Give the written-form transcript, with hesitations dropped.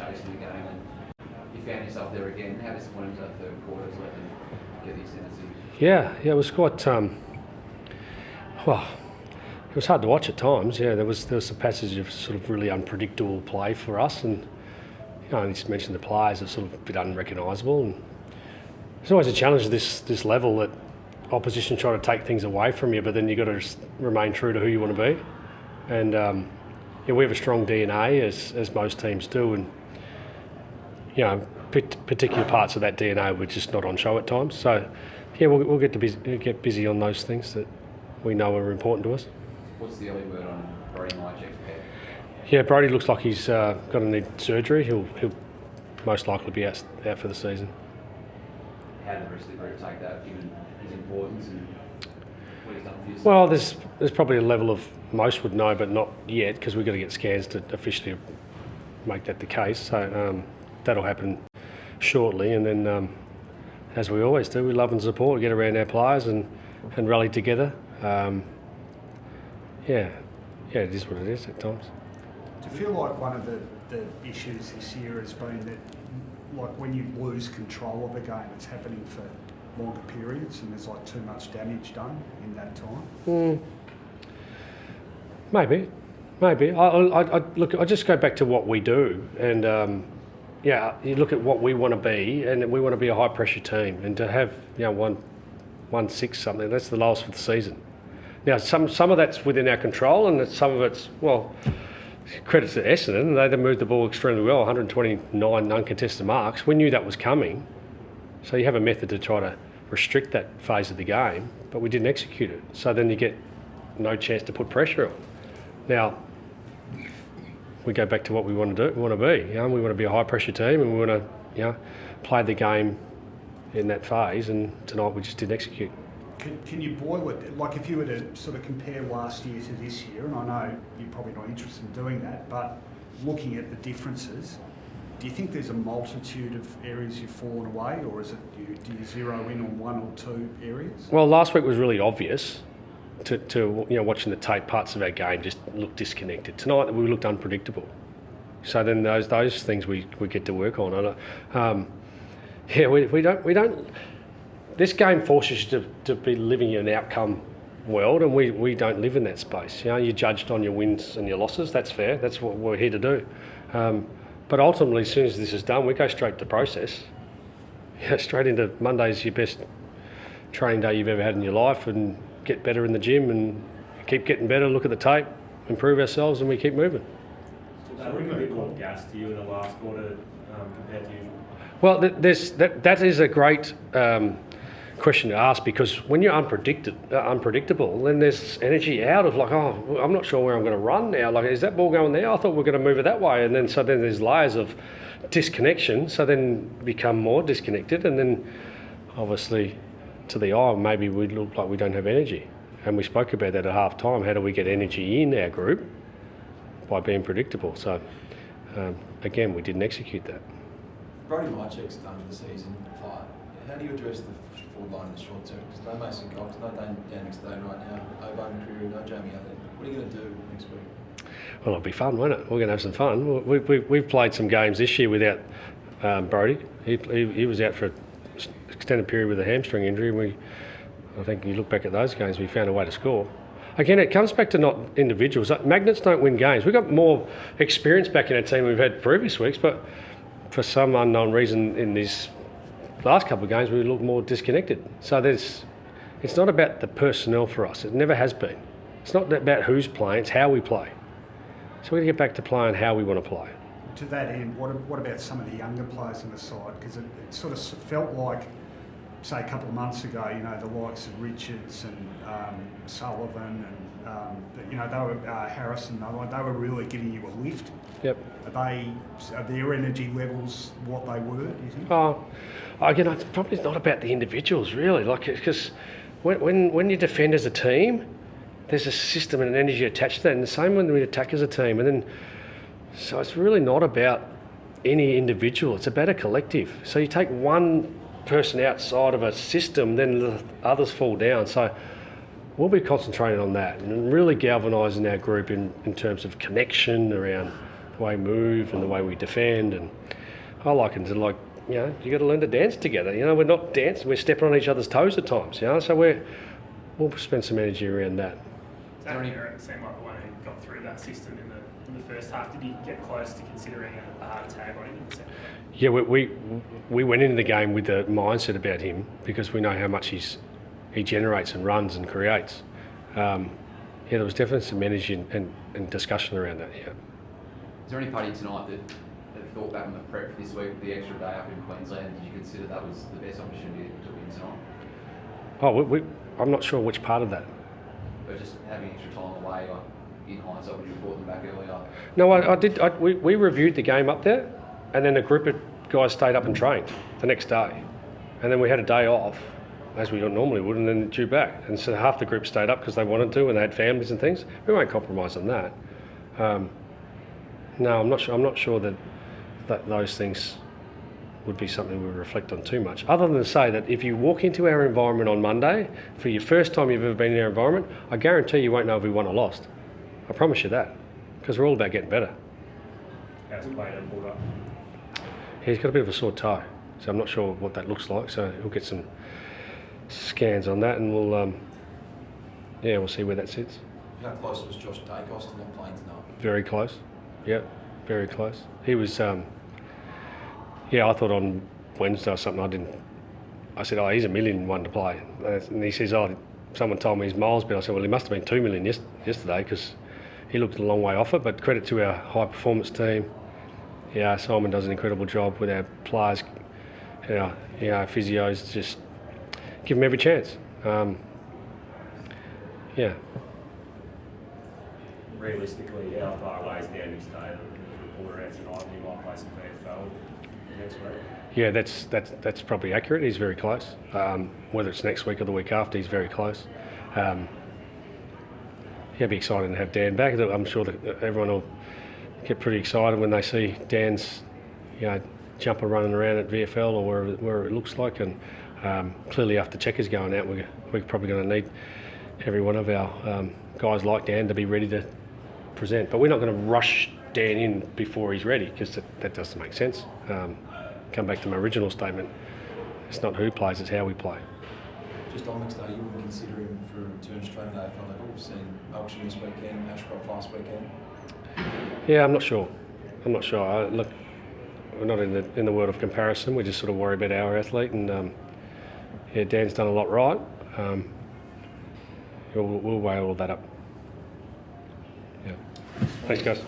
chasing the game, and you found yourself there again. How disappointing was that third quarter to let them get the ascendancy? Yeah, it was quite. Well, it was hard to watch at times. Yeah, there was some passage of sort of really unpredictable play for us, and I just mentioned the players are sort of a bit unrecognisable. And it's always a challenge at this level that opposition try to take things away from you, but then you've got to remain true to who you want to be. And we have a strong DNA as most teams do, and particular parts of that DNA were just not on show at times. So we'll get busy on those things that we know are important to us. What's the early word on Brody Mychek's head? Yeah, Brody looks like he's going to need surgery. He'll most likely be out for the season. How did the rest of the group take that, given his importance and what he's done for you? Well, there's probably a level of most would know, but not yet, because we've got to get scans to officially make that the case. So that'll happen shortly, and then as we always do, we love and support, we get around our players and rally together. It is what it is at times. Do you feel like one of the issues this year has been that, like, when you lose control of a game, it's happening for longer periods and there's like too much damage done in that time? Maybe. I just go back to what we do, and you look at what we want to be, and we want to be a high pressure team, and to have 1-6 something, that's the lowest for the season. Now some of that's within our control, and some of it's, well, credit to Essendon, they moved the ball extremely well, 129 uncontested marks. We knew that was coming, so you have a method to try to restrict that phase of the game, but we didn't execute it. So then you get no chance to put pressure on. Now, we go back to what we want to do. We want to be. We want to be a high pressure team, and we want to, play the game in that phase. And tonight we just didn't execute. Can you boil it? Like, if you were to sort of compare last year to this year, and I know you're probably not interested in doing that, but looking at the differences, do you think there's a multitude of areas you've fallen away, or is it do you zero in on one or two areas? Well, last week was really obvious. To watching the tape, parts of our game just looked disconnected. Tonight we looked unpredictable. So then those things we get to work on. We don't. This game forces you to be living in an outcome world, and we don't live in that space. You're judged on your wins and your losses. That's fair. That's what we're here to do. But ultimately, as soon as this is done, we go straight to process. Straight into Monday's your best training day you've ever had in your life, and get better in the gym and keep getting better, look at the tape, improve ourselves, and we keep moving. So we got a bit more gas to you in the last quarter compared to usual? Well, that is a great question to ask, because when you're unpredictable, then there's energy out of like, I'm not sure where I'm going to run now. Like, is that ball going there? I thought we were going to move it that way. And then there's layers of disconnection, so then become more disconnected, and then obviously to the eye, maybe we look like we don't have energy. And we spoke about that at half time. How do we get energy in our group? By being predictable. So, again, we didn't execute that. Brody Mychek's done for the season. How do you address the forward line in the short term? Because no Mason Cox, no Dan McStone right now, no Bowman Crew, no Jamie Allen. What are you going to do next week? Well, it'll be fun, won't it? We're going to have some fun. We've played some games this year without Brody. He was out for an extended period with a hamstring injury, and I think you look back at those games, we found a way to score. Again, it comes back to not individuals. Magnets don't win games. We've got more experience back in our team than we've had previous weeks, but for some unknown reason in these last couple of games, we look more disconnected. So it's not about the personnel for us. It never has been. It's not about who's playing, it's how we play. So we're going to get back to playing how we want to play. To that end, what about some of the younger players on the side? Because it sort of felt like, say, a couple of months ago, the likes of Richards and Sullivan and they were Harrison. They were really giving you a lift. Yep. Are their energy levels what they were? Do you think? Again, it's probably not about the individuals really. Because when you defend as a team, there's a system and an energy attached to that, and the same when we attack as a team. So it's really not about any individual. It's about a collective. So you take one person outside of a system, then the others fall down. So we'll be concentrating on that and really galvanising our group in terms of connection around the way we move and the way we defend. And I like it to you got to learn to dance together. We're not dancing, we're stepping on each other's toes at times. So we'll spend some energy around that. Darren Merritt seemed like the one who got through that system in the first half. Did he get close to considering a hard tag on him in the second half? Yeah, we went into the game with the mindset about him because we know how much he generates and runs and creates. There was definitely some energy and discussion around that. Yeah. Is there any party tonight that thought back on the prep for this week, the extra day up in Queensland? Did you consider that was the best opportunity to win tonight? Oh, I'm not sure which part of that. But just having extra time away, in hindsight, would you have brought them back earlier? No, I did. We reviewed the game up there, and then a group of guys stayed up and trained the next day, and then we had a day off, as we normally would, and then due back. And so half the group stayed up because they wanted to, and they had families and things. We won't compromise on that. No, I'm not sure. I'm not sure that those things would be something we would reflect on too much. Other than to say that if you walk into our environment on Monday, for your first time you've ever been in our environment, I guarantee you won't know if we won or lost. I promise you that, because we're all about getting better. How's Clayton pulled up? He's got a bit of a sore toe, so I'm not sure what that looks like. So he'll get some scans on that, and we'll see where that sits. How close was Josh Dacos to not playing tonight? Very close. Yeah, very close. He was. I thought on Wednesday or something. I said, he's $1 million one to play, and he says, someone told me he's miles, but I said, well, he must have been $2 million yesterday because he looked a long way off it. But credit to our high performance team. Yeah, Simon does an incredible job with our players. Physios, just give them every chance. Realistically, how far away is Danny Stay? There's a report around tonight that he might play some VFL next week. Yeah, that's probably accurate. He's very close. Whether it's next week or the week after, he's very close. He'll be excited to have Dan back. I'm sure that everyone will get pretty excited when they see Dan's, jumper running around at VFL or wherever it looks like. And clearly, after Checkers going out, we're probably going to need every one of our guys like Dan to be ready to present. But we're not going to rush Dan in before he's ready because that doesn't make sense. Come back to my original statement. It's not who plays, it's how we play. Just on next day, you wouldn't consider him for a return to training AFL level? We've seen Auction this weekend, Ashcroft last weekend. Yeah, I'm not sure. Look, we're not in the world of comparison. We just sort of worry about our athlete, and Dan's done a lot right. We'll weigh all that up. Yeah. Thanks, guys.